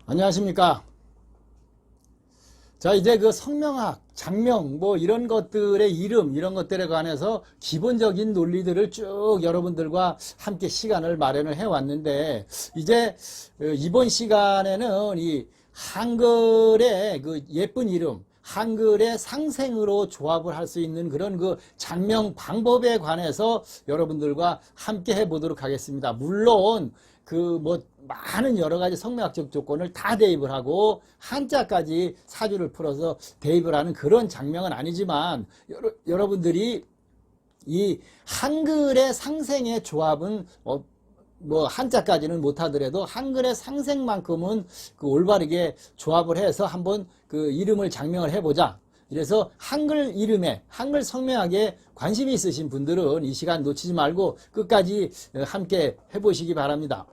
안녕하십니까. 자, 이제 그 성명학, 장명, 뭐 이런 것들의 이름, 이런 것들에 관해서 기본적인 논리들을 쭉 여러분들과 함께 시간을 마련을 해 왔는데, 이제 이번 시간에는 이 한글의 그 예쁜 이름, 한글의 상생으로 조합을 할 수 있는 그런 그 장명 방법에 관해서 여러분들과 함께 해 보도록 하겠습니다. 물론 그 뭐 많은 여러 가지 성명학적 조건을 다 대입을 하고 한자까지 사주를 풀어서 대입을 하는 그런 장명은 아니지만 여러분들이 이 한글의 상생의 조합은 뭐 한자까지는 못하더라도 한글의 상생만큼은 그 올바르게 조합을 해서 한번 그 이름을 장명을 해보자. 그래서 한글 이름에 한글 성명학에 관심이 있으신 분들은 이 시간 놓치지 말고 끝까지 함께 해보시기 바랍니다.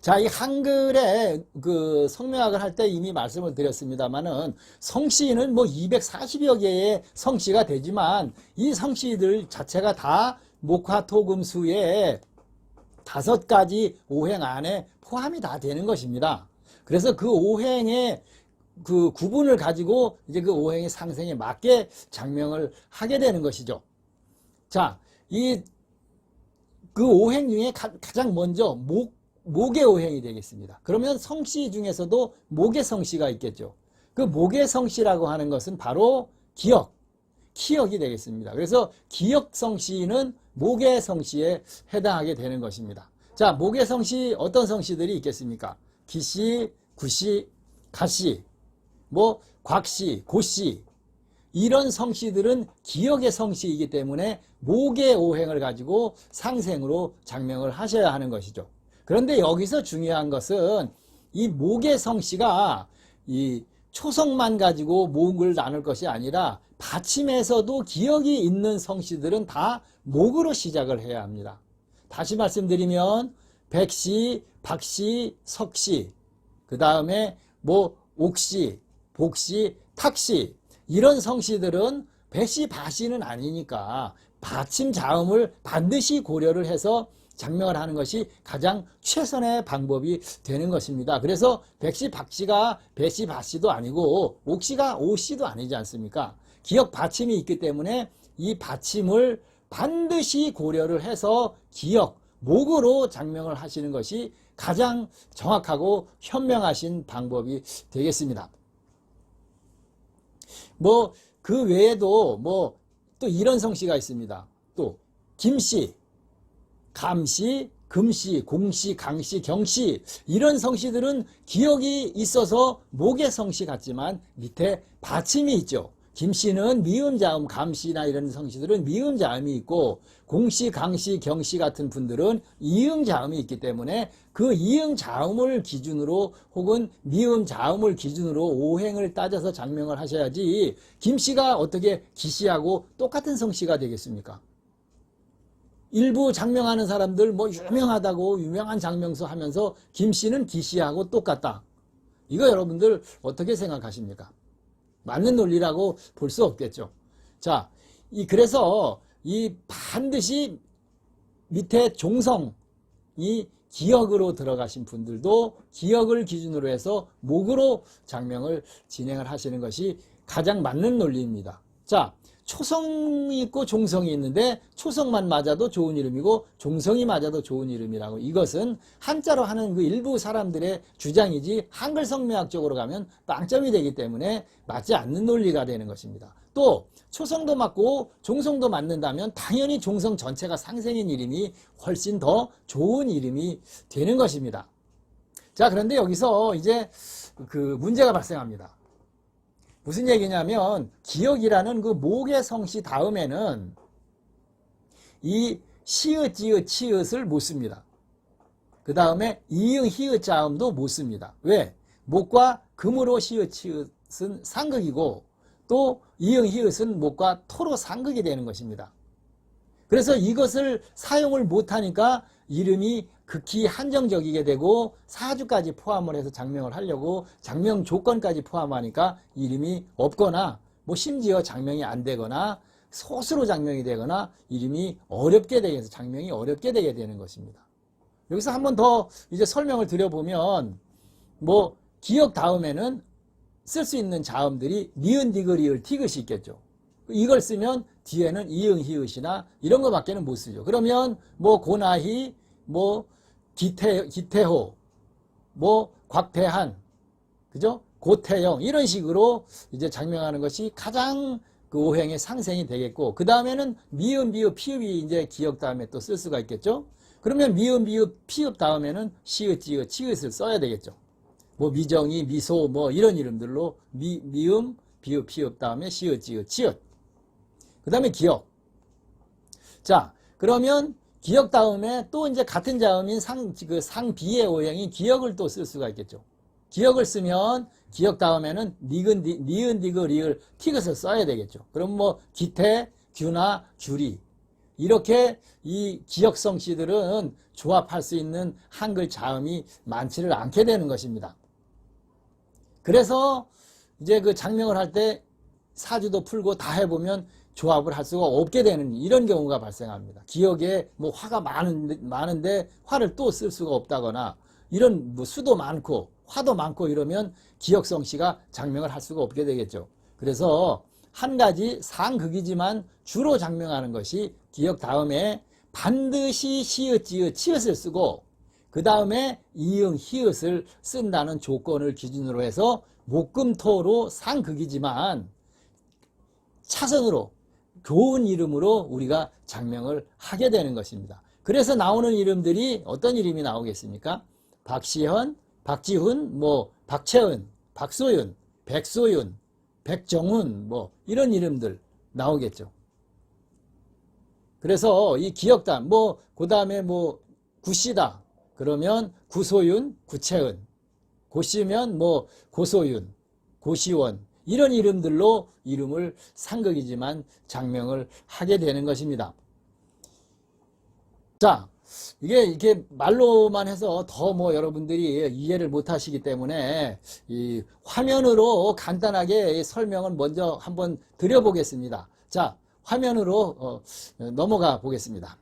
자, 이 한글의 그 성명학을 할 때 이미 말씀을 드렸습니다만은 성씨는 뭐 240여 개의 성씨가 되지만 이 성씨들 자체가 다 목화토금수의 5가지 오행 안에 포함이 다 되는 것입니다. 그래서 그 오행의 그 구분을 가지고 이제 그 오행의 상생에 맞게 장명을 하게 되는 것이죠. 자, 그 오행 중에 가장 먼저 목의 오행이 되겠습니다. 그러면 성씨 중에서도 목의 성씨가 있겠죠. 그 목의 성씨라고 하는 것은 바로 기역이 되겠습니다. 그래서 기역 성씨는 목의 성씨에 해당하게 되는 것입니다. 자, 목의 성씨 어떤 성씨들이 있겠습니까? 기씨, 구씨, 가씨, 뭐 곽씨, 고씨 이런 성씨들은 기역의 성씨이기 때문에 목의 오행을 가지고 상생으로 장명을 하셔야 하는 것이죠. 그런데 여기서 중요한 것은 이 목의 성씨가 이 초성만 가지고 목을 나눌 것이 아니라 받침에서도 기역이 있는 성씨들은 다 목으로 시작을 해야 합니다. 다시 말씀드리면 백씨, 박씨, 석씨, 그 다음에 뭐 옥씨, 복씨, 탁씨 이런 성씨들은 백씨, 바씨는 아니니까 받침 자음을 반드시 고려를 해서 장명을 하는 것이 가장 최선의 방법이 되는 것입니다. 그래서 백씨, 박씨가 배씨, 바씨도 아니고 옥씨가 오씨도 아니지 않습니까? 기역 받침이 있기 때문에 이 받침을 반드시 고려를 해서 기역, 목으로 장명을 하시는 것이 가장 정확하고 현명하신 방법이 되겠습니다. 뭐 그 외에도 뭐 또 이런 성씨가 있습니다. 또 김씨, 감씨, 금씨, 공씨, 강씨, 경씨 이런 성씨들은 기역이 있어서 목의 성씨 같지만 밑에 받침이 있죠. 김씨는 미음자음, 감씨나 이런 성씨들은 미음자음이 있고 공씨, 강씨, 경씨 같은 분들은 이음자음이 있기 때문에 그 이음자음을 기준으로 혹은 미음자음을 기준으로 오행을 따져서 장명을 하셔야지 김씨가 어떻게 기씨하고 똑같은 성씨가 되겠습니까? 일부 장명하는 사람들 뭐 유명하다고 유명한 장명서 하면서 김씨는 기씨하고 똑같다. 이거 여러분들 어떻게 생각하십니까? 맞는 논리라고 볼 수 없겠죠. 자, 그래서 이 반드시 밑에 종성, 이 기역으로 들어가신 분들도 기역을 기준으로 해서 목으로 장명을 진행을 하시는 것이 가장 맞는 논리입니다. 자, 초성이 있고 종성이 있는데 초성만 맞아도 좋은 이름이고 종성이 맞아도 좋은 이름이라고 이것은 한자로 하는 그 일부 사람들의 주장이지 한글 성명학적으로 가면 빵점이 되기 때문에 맞지 않는 논리가 되는 것입니다. 또 초성도 맞고 종성도 맞는다면 당연히 종성 전체가 상생인 이름이 훨씬 더 좋은 이름이 되는 것입니다. 자, 그런데 여기서 이제 그 문제가 발생합니다. 무슨 얘기냐면 기역이라는 그 목의 성씨 다음에는 이 시읒, 지읒, 치읒을 못 씁니다. 그 다음에 이응, 히읗 자음도 못 씁니다. 왜? 목과 금으로 시읒, 치읒은 상극이고 또 이응, 히읗은 목과 토로 상극이 되는 것입니다. 그래서 이것을 사용을 못하니까 이름이 극히 한정적이게 되고 사주까지 포함을 해서 장명을 하려고 장명 조건까지 포함하니까 이름이 없거나 뭐 심지어 장명이 안 되거나 소수로 장명이 되거나 이름이 어렵게 되게 해서 장명이 어렵게 되게 되는 것입니다. 여기서 한 번 더 이제 설명을 드려보면 뭐 기역 다음에는 쓸 수 있는 자음들이 니은, 디귿, 리을, 티귿이 있겠죠. 이걸 쓰면 뒤에는 이응, 히읗이나 이런 거밖에는 못 쓰죠. 그러면 뭐 고나희, 뭐 기태호, 뭐 곽태한, 그죠? 고태영 이런 식으로 이제 장명하는 것이 가장 그 오행의 상생이 되겠고, 그 다음에는 미음, 비읍, 피읍이 이제 기역 다음에 또 쓸 수가 있겠죠. 그러면 미음, 비읍, 피읍 다음에는 시읒, 지읒, 치읒을 써야 되겠죠. 뭐 미정이, 미소 뭐 이런 이름들로 미음, 비읍, 피읍 다음에 시읒, 지읒, 치읒. 그 다음에 기역. 자, 그러면 기역 다음에 또 이제 같은 자음인 상비의 오행인 기역을 또 쓸 수가 있겠죠. 기역을 쓰면 기역 다음에는 니은, 디귿, 리을, 티귿을 써야 되겠죠. 그럼 뭐 기태, 규나, 규리 이렇게 이 기역성 씨들은 조합할 수 있는 한글 자음이 많지를 않게 되는 것입니다. 그래서 이제 그 장명을 할 때 사주도 풀고 다 해보면 조합을 할 수가 없게 되는 이런 경우가 발생합니다. 기역에 뭐 화가 많은데 화를 또 쓸 수가 없다거나 이런 뭐 수도 많고 화도 많고 이러면 기역성 씨가 장명을 할 수가 없게 되겠죠. 그래서 한 가지 상극이지만 주로 장명하는 것이 기역 다음에 반드시 시읒, 지읒, 치읒을 쓰고 그 다음에 이응, 히읗을 쓴다는 조건을 기준으로 해서 목금토로 상극이지만 차선으로 좋은 이름으로 우리가 장명을 하게 되는 것입니다. 그래서 나오는 이름들이 어떤 이름이 나오겠습니까? 박시현, 박지훈, 뭐 박채은, 박소윤, 백소윤, 백정훈 뭐 이런 이름들 나오겠죠. 그래서 이 기역단 뭐 그다음에 뭐 구씨다 그러면 구소윤, 구채은, 고씨면 뭐 고소윤, 고시원 이런 이름들로 이름을 상극이지만 장명을 하게 되는 것입니다. 자, 이게 이렇게 말로만 해서 더 뭐 여러분들이 이해를 못 하시기 때문에 이 화면으로 간단하게 설명을 먼저 한번 드려보겠습니다. 자, 화면으로 넘어가 보겠습니다.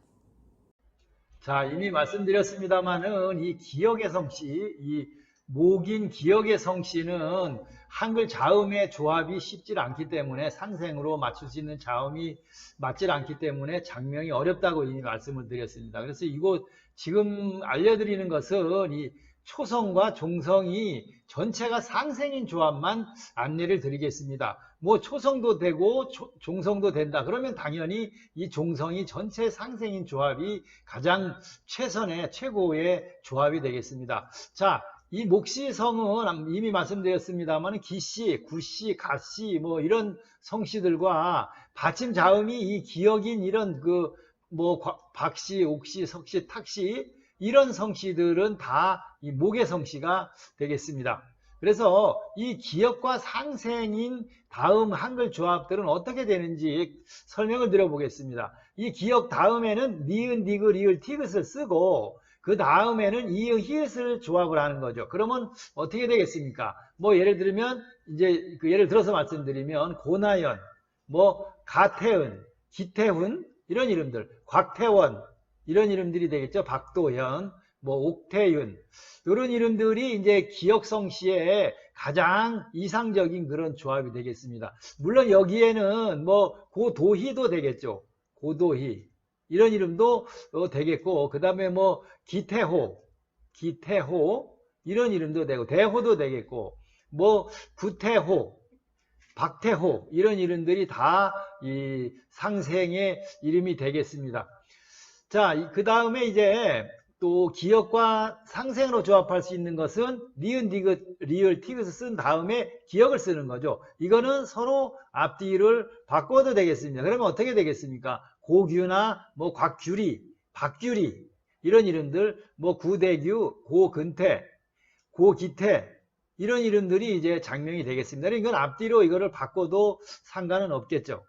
자, 이미 말씀드렸습니다만은 이 기역의 성씨, 이 목인 기역의 성씨는 한글 자음의 조합이 쉽지 않기 때문에 상생으로 맞출 수 있는 자음이 맞질 않기 때문에 장명이 어렵다고 이미 말씀을 드렸습니다. 그래서 이거 지금 알려드리는 것은 이 초성과 종성이 전체가 상생인 조합만 안내를 드리겠습니다. 뭐 초성도 되고 종성도 된다. 그러면 당연히 이 종성이 전체 상생인 조합이 가장 최고의 조합이 되겠습니다. 자, 이 목시성은 이미 말씀드렸습니다만 기씨, 구씨, 갓씨 뭐 이런 성씨들과 받침 자음이 이 기역인 이런 그 뭐 박씨, 옥씨, 석씨, 탁씨 이런 성씨들은 다 이 목의 성씨가 되겠습니다. 그래서 이 기역과 상생인 다음 한글 조합들은 어떻게 되는지 설명을 드려보겠습니다. 이 기역 다음에는 니은, 디귿, 리을, 티귿을 쓰고 그 다음에는 이응, 히읗을 조합을 하는 거죠. 그러면 어떻게 되겠습니까? 뭐 예를 들면 이제 그 예를 들어서 말씀드리면 고나연, 뭐 가태은, 기태훈 이런 이름들, 곽태원 이런 이름들이 되겠죠. 박도현, 뭐 옥태윤 이런 이름들이 이제 기역성씨의 가장 이상적인 그런 조합이 되겠습니다. 물론 여기에는 뭐 고도희도 되겠죠. 고도희 이런 이름도 되겠고 그 다음에 뭐 기태호 이런 이름도 되고 대호도 되겠고 뭐 구태호 박태호 이런 이름들이 다 이 상생의 이름이 되겠습니다. 자, 그 다음에 이제 또 기역과 상생으로 조합할 수 있는 것은 니은, 디귿, 리을, 티귿을 쓴 다음에 기역을 쓰는 거죠. 이거는 서로 앞뒤를 바꿔도 되겠습니다. 그러면 어떻게 되겠습니까? 고규나 뭐 곽규리, 박규리 이런 이름들, 뭐 구대규, 고근태, 고기태 이런 이름들이 이제 장명이 되겠습니다. 이건 앞뒤로 이거를 바꿔도 상관은 없겠죠.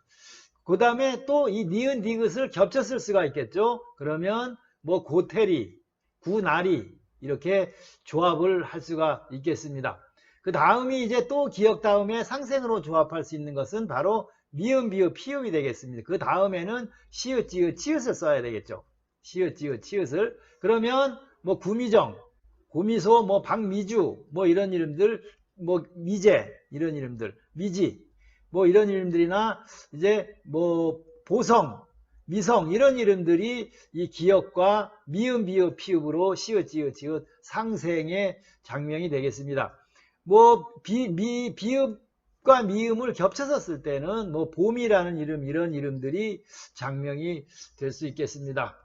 그 다음에 또 이 니은, 디귿을 겹쳐 쓸 수가 있겠죠. 그러면 뭐 고태리, 구나리 이렇게 조합을 할 수가 있겠습니다. 그 다음이 이제 또 기역 다음에 상생으로 조합할 수 있는 것은 바로 미음, 비읍, 피읍이 되겠습니다. 그 다음에는 시읒, 지읒, 치읒을 써야 되겠죠. 시읒, 지읒, 치읒을. 그러면 뭐 구미정, 고미소, 뭐 박미주, 뭐 이런 이름들, 뭐 미제 이런 이름들, 미지 뭐 이런 이름들이나 이제 뭐 보성, 미성 이런 이름들이 이 기역과 미음, 비읍, 피읍으로 시읒, 지읒, 지읒 상생의 장명이 되겠습니다. 뭐 비읍과 미음을 겹쳐서 쓸 때는 뭐 봄이라는 이름 이런 이름들이 장명이 될 수 있겠습니다.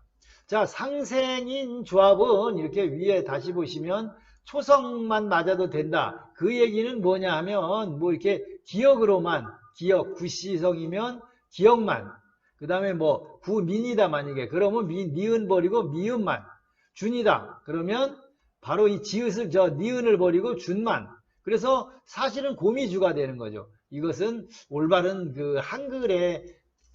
자, 상생인 조합은 이렇게 위에 다시 보시면 초성만 맞아도 된다. 그 얘기는 뭐냐 하면 뭐 이렇게 기역으로만, 기역 구시성이면 기역만, 그 다음에 뭐 구민이다 만약에 그러면 니은 버리고 미음만, 준이다 그러면 바로 이 지읒을 니은을 버리고 준만. 그래서 사실은 고미주가 되는 거죠. 이것은 올바른 그 한글의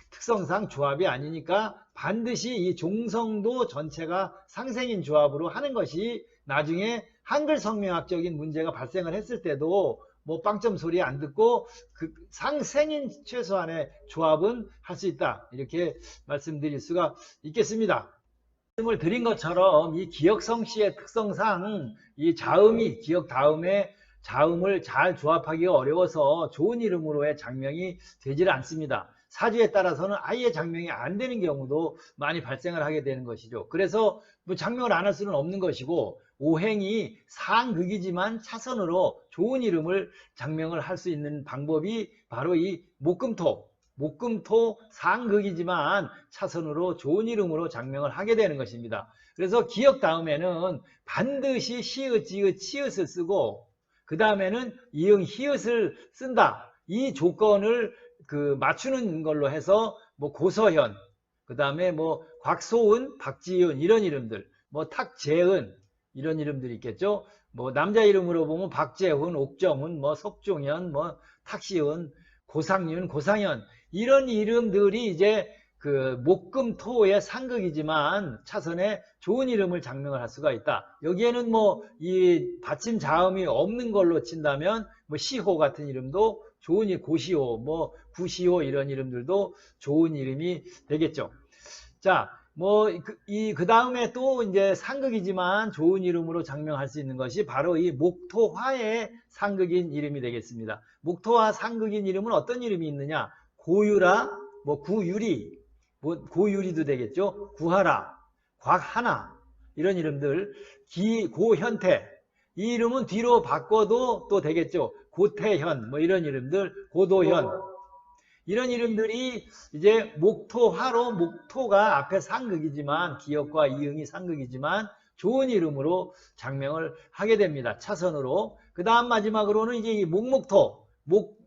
특성상 조합이 아니니까 반드시 이 종성도 전체가 상생인 조합으로 하는 것이 나중에 한글 성명학적인 문제가 발생을 했을 때도 뭐 빵점 소리 안 듣고 그 상생인 최소한의 조합은 할 수 있다. 이렇게 말씀드릴 수가 있겠습니다. 말씀을 드린 것처럼 이 기역성씨의 특성상 이 자음이 기역 다음에 자음을 잘 조합하기가 어려워서 좋은 이름으로의 장명이 되질 않습니다. 사주에 따라서는 아예 장명이 안 되는 경우도 많이 발생을 하게 되는 것이죠. 그래서 뭐 장명을 안 할 수는 없는 것이고 오행이 상극이지만 차선으로 좋은 이름을 장명을 할 수 있는 방법이 바로 이 목금토 상극이지만 차선으로 좋은 이름으로 장명을 하게 되는 것입니다. 그래서 기역 다음에는 반드시 시읒, 지읒, 치읒을 쓰고 그 다음에는 이응, 히읗을 쓴다. 이 조건을 맞추는 걸로 해서 뭐 고서현, 그 다음에 뭐 곽소은, 박지윤 이런 이름들, 뭐 탁재은 이런 이름들이 있겠죠. 뭐 남자 이름으로 보면 박재훈, 옥정훈, 뭐 석종현, 뭐 탁시은, 고상윤, 고상현 이런 이름들이 이제 목금토의 상극이지만 차선에 좋은 이름을 장명을 할 수가 있다. 여기에는 뭐 이 받침 자음이 없는 걸로 친다면 뭐 시호 같은 이름도 좋은 고시호, 뭐 구시호 이런 이름들도 좋은 이름이 되겠죠. 자, 뭐 그 다음에 또 이제 상극이지만 좋은 이름으로 장명할 수 있는 것이 바로 이 목토화의 상극인 이름이 되겠습니다. 목토화 상극인 이름은 어떤 이름이 있느냐? 고유라, 뭐 구유리, 뭐 고유리도 되겠죠. 구하라, 곽하나 이런 이름들, 고현태 이 이름은 뒤로 바꿔도 또 되겠죠. 고태현 뭐 이런 이름들, 고도현 이런 이름들이 이제 목토화로 목토가 앞에 상극이지만 기역과 이응이 상극이지만 좋은 이름으로 장명을 하게 됩니다. 차선으로. 그 다음 마지막으로는 이제 이 목목토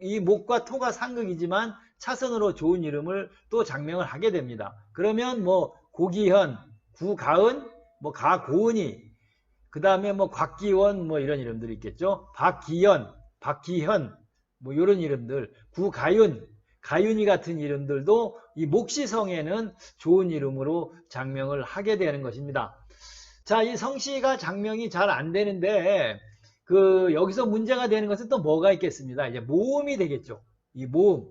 이 목과 토가 상극이지만 차선으로 좋은 이름을 또 장명을 하게 됩니다. 그러면 뭐 고기현, 구가은, 뭐 가고은이, 그 다음에 뭐 곽기원 뭐 이런 이름들이 있겠죠. 박기현, 박기현 뭐 이런 이름들, 구가윤, 가윤이 같은 이름들도 이 목시성에는 좋은 이름으로 장명을 하게 되는 것입니다. 자, 이 성씨가 장명이 잘 안 되는데 여기서 문제가 되는 것은 또 뭐가 있겠습니다. 이제 모음이 되겠죠. 이 모음.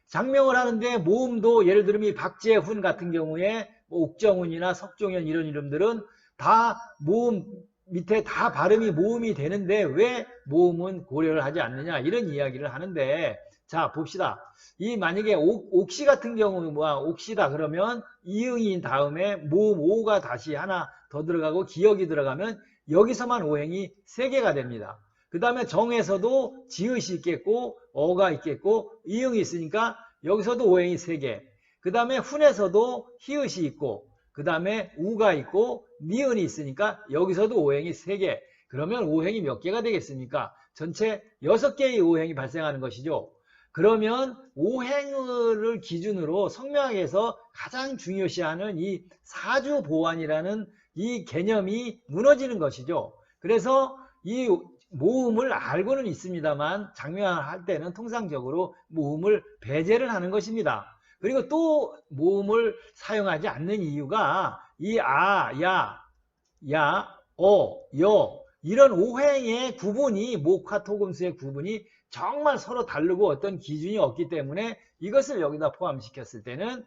장명을 하는데 모음도 예를 들면 이 박재훈 같은 경우에 뭐 옥정훈이나 석종현 이런 이름들은 다 모음 밑에 다 발음이 모음이 되는데 왜 모음은 고려를 하지 않느냐 이런 이야기를 하는데 자 봅시다. 이 만약에 옥시 같은 경우 옥시다 그러면 이응인 다음에 모음 오가 다시 하나 더 들어가고 기역이 들어가면 여기서만 오행이 3개가 됩니다. 그 다음에 정에서도 지읒이 있겠고 어가 있겠고 이응이 있으니까 여기서도 오행이 3개. 그 다음에 훈에서도 히읗이 있고 그 다음에 우가 있고 니은이 있으니까 여기서도 오행이 3개. 그러면 오행이 몇 개가 되겠습니까? 전체 6개의 오행이 발생하는 것이죠. 그러면 오행을 기준으로 성명학에서 가장 중요시하는 이 사주보완이라는 이 개념이 무너지는 것이죠. 그래서 이 모음을 알고는 있습니다만 장명할 때는 통상적으로 모음을 배제를 하는 것입니다. 그리고 또 모음을 사용하지 않는 이유가 이 야, 여 이런 오행의 구분이 목화 토금수의 구분이 정말 서로 다르고 어떤 기준이 없기 때문에 이것을 여기다 포함시켰을 때는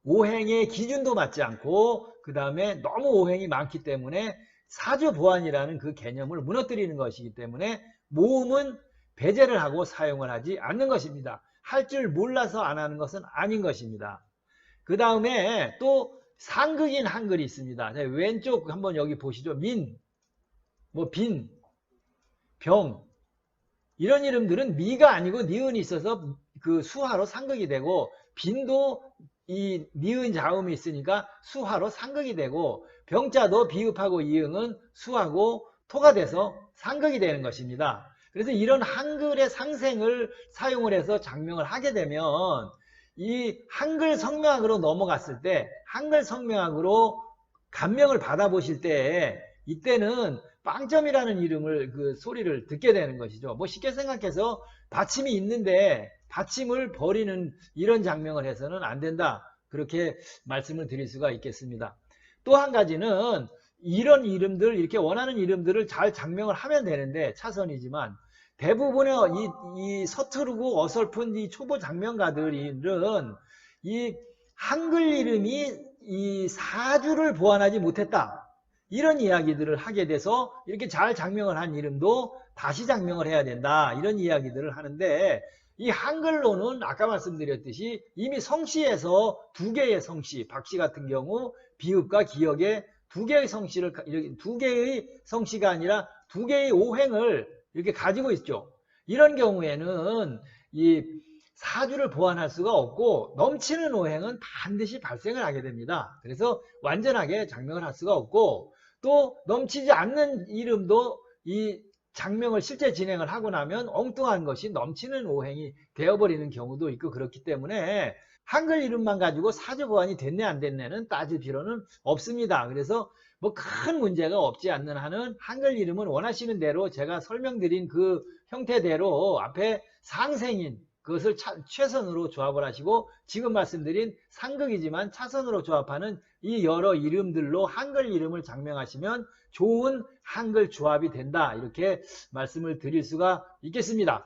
오행의 기준도 맞지 않고 그 다음에 너무 오행이 많기 때문에 사주보완이라는 그 개념을 무너뜨리는 것이기 때문에 모음은 배제를 하고 사용을 하지 않는 것입니다. 할 줄 몰라서 안 하는 것은 아닌 것입니다. 그 다음에 또 상극인 한글이 있습니다. 왼쪽 한번 여기 보시죠. 민, 뭐 빈, 병 이런 이름들은 미가 아니고 니은이 있어서 그 수화로 상극이 되고, 빈도 이 니은 자음이 있으니까 수화로 상극이 되고, 병자도 비읍하고 이응은 수하고 토가 돼서 상극이 되는 것입니다. 그래서 이런 한글의 상생을 사용을 해서 장명을 하게 되면 이 한글 성명학으로 넘어갔을 때, 한글 성명학으로 감명을 받아보실 때 이때는 빵점이라는 이름을 그 소리를 듣게 되는 것이죠. 뭐 쉽게 생각해서 받침이 있는데 받침을 버리는 이런 장명을 해서는 안 된다. 그렇게 말씀을 드릴 수가 있겠습니다. 또 한 가지는 이런 이름들, 이렇게 원하는 이름들을 잘 장명을 하면 되는데 차선이지만, 대부분의 이 서투르고 어설픈 이 초보 장명가들은 이 한글 이름이 이 사주를 보완하지 못했다. 이런 이야기들을 하게 돼서 이렇게 잘 장명을 한 이름도 다시 장명을 해야 된다. 이런 이야기들을 하는데, 이 한글로는 아까 말씀드렸듯이 이미 성씨에서 두 개의 성씨, 박씨 같은 경우 비읍과 기역에 두 개의 성씨를, 두 개의 성씨가 아니라 두 개의 오행을 이렇게 가지고 있죠. 이런 경우에는 이 사주를 보완할 수가 없고 넘치는 오행은 반드시 발생을 하게 됩니다. 그래서 완전하게 장명을 할 수가 없고, 또 넘치지 않는 이름도 이 장명을 실제 진행을 하고 나면 엉뚱한 것이 넘치는 오행이 되어버리는 경우도 있고, 그렇기 때문에 한글 이름만 가지고 사주 보완이 됐네 안 됐네는 따질 필요는 없습니다. 그래서 뭐 큰 문제가 없지 않는 한은 한글 이름은 원하시는 대로 제가 설명드린 그 형태대로 앞에 상생인 그것을 최선으로 조합을 하시고, 지금 말씀드린 상극이지만 차선으로 조합하는 이 여러 이름들로 한글 이름을 장명하시면 좋은 한글 조합이 된다. 이렇게 말씀을 드릴 수가 있겠습니다.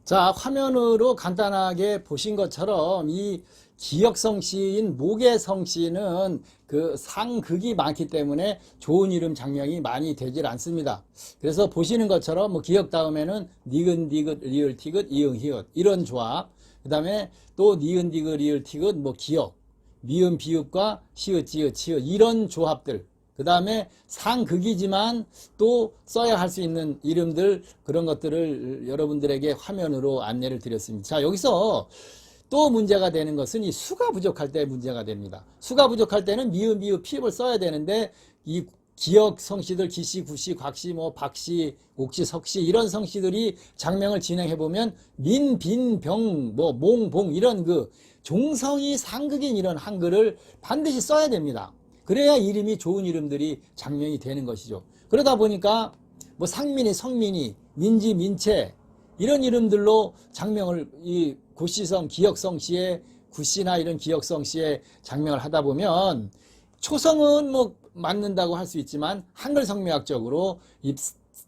자, 화면으로 간단하게 보신 것처럼 이 기역성씨인 목의성씨는 그 상극이 많기 때문에 좋은 이름 장명이 많이 되질 않습니다. 그래서 보시는 것처럼 뭐 기역 다음에는 니은, 디귿, 리을, 티귿, 이응, 히읗 이런 조합, 그 다음에 또 니은, 디귿, 리을, 티귿, 뭐 기역, 미음, 비읍과 시읒, 지읒, 치읒 이런 조합들, 그 다음에 상극이지만 또 써야 할 수 있는 이름들, 그런 것들을 여러분들에게 화면으로 안내를 드렸습니다. 자, 여기서 또 문제가 되는 것은 이 수가 부족할 때 문제가 됩니다. 수가 부족할 때는 미음, 비읍, 피읍을 써야 되는데, 이 기역 성씨들 기씨, 구씨, 곽씨, 뭐 박씨, 옥씨, 석씨 이런 성씨들이 장명을 진행해 보면 민, 빈, 병, 뭐 몽, 봉 이런 그 종성이 상극인 이런 한글을 반드시 써야 됩니다. 그래야 이름이 좋은 이름들이 장명이 되는 것이죠. 그러다 보니까 뭐 상민이, 성민이, 민지, 민채 이런 이름들로 장명을 이 고씨성, 기역성씨의 구씨나 이런 기역성씨의 장명을 하다 보면 초성은 뭐 맞는다고 할 수 있지만 한글 성명학적으로 이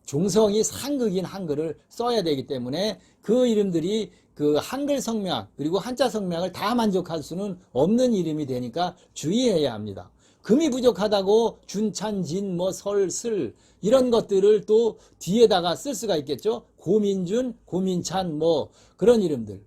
종성이 상극인 한글을 써야 되기 때문에 그 이름들이 그 한글 성명학 그리고 한자 성명학을 다 만족할 수는 없는 이름이 되니까 주의해야 합니다. 금이 부족하다고 준찬, 진, 뭐 설, 슬 이런 것들을 또 뒤에다가 쓸 수가 있겠죠. 고민준, 고민찬 뭐 그런 이름들,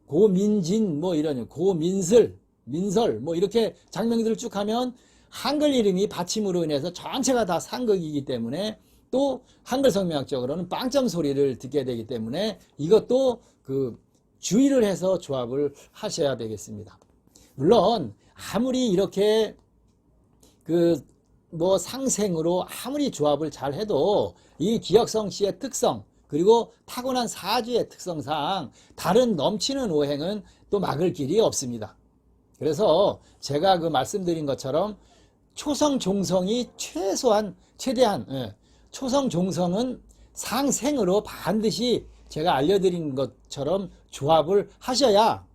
고민진 뭐 이런, 고민슬, 민설 뭐 이렇게 장명들을 쭉 하면 한글 이름이 받침으로 인해서 전체가 다 상극이기 때문에 또 한글 성명학적으로는 빵점 소리를 듣게 되기 때문에 이것도 그 주의를 해서 조합을 하셔야 되겠습니다. 물론 아무리 이렇게 그 뭐 상생으로 아무리 조합을 잘 해도 이 기역성씨의 특성 그리고 타고난 사주의 특성상 다른 넘치는 오행은 또 막을 길이 없습니다. 그래서 제가 그 말씀드린 것처럼 초성 종성이 최대한 초성 종성은 상생으로 반드시 제가 알려드린 것처럼 조합을 하셔야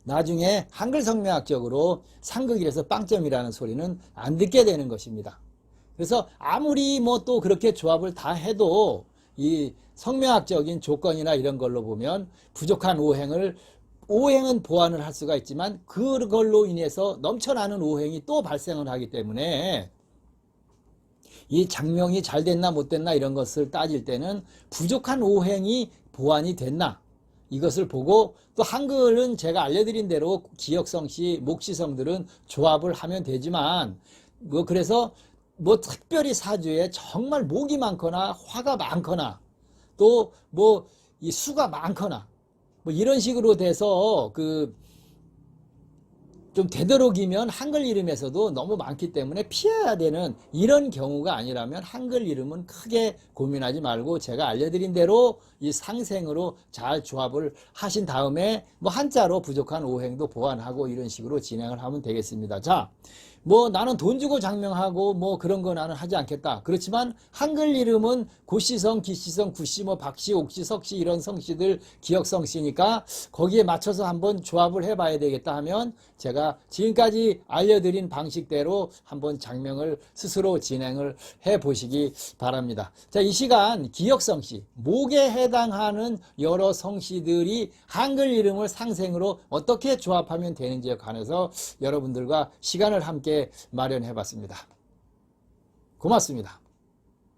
나중에 한글 성명학적으로 상극이라서 빵점이라는 소리는 안 듣게 되는 것입니다. 그래서 아무리 뭐 또 그렇게 조합을 다 해도 이 성명학적인 조건이나 이런 걸로 보면 부족한 오행을 오행은 보완을 할 수가 있지만 그걸로 인해서 넘쳐나는 오행이 또 발생을 하기 때문에 이 장명이 잘 됐나 못 됐나 이런 것을 따질 때는 부족한 오행이 보완이 됐나 이것을 보고, 또 한글은 제가 알려드린 대로 기역성씨, 목시성들은 조합을 하면 되지만 뭐 그래서 뭐 특별히 사주에 정말 목이 많거나 화가 많거나 또 뭐 이 수가 많거나 뭐 이런 식으로 돼서 좀 되도록이면 한글 이름에서도 너무 많기 때문에 피해야 되는 이런 경우가 아니라면 한글 이름은 크게 고민하지 말고 제가 알려드린 대로 이 상생으로 잘 조합을 하신 다음에 뭐 한자로 부족한 오행도 보완하고 이런 식으로 진행을 하면 되겠습니다. 자, 뭐 나는 돈 주고 장명하고 뭐 그런 거 나는 하지 않겠다. 그렇지만 한글 이름은 고시성, 기시성, 구시, 뭐 박시, 옥시, 석시 이런 성씨들 기역성씨니까 거기에 맞춰서 한번 조합을 해봐야 되겠다 하면 제가 지금까지 알려드린 방식대로 한번 장명을 스스로 진행을 해보시기 바랍니다. 자, 이 시간 기역성씨, 목에 해당하는 여러 성씨들이 한글 이름을 상생으로 어떻게 조합하면 되는지에 관해서 여러분들과 시간을 함께 마련해 봤습니다. 고맙습니다.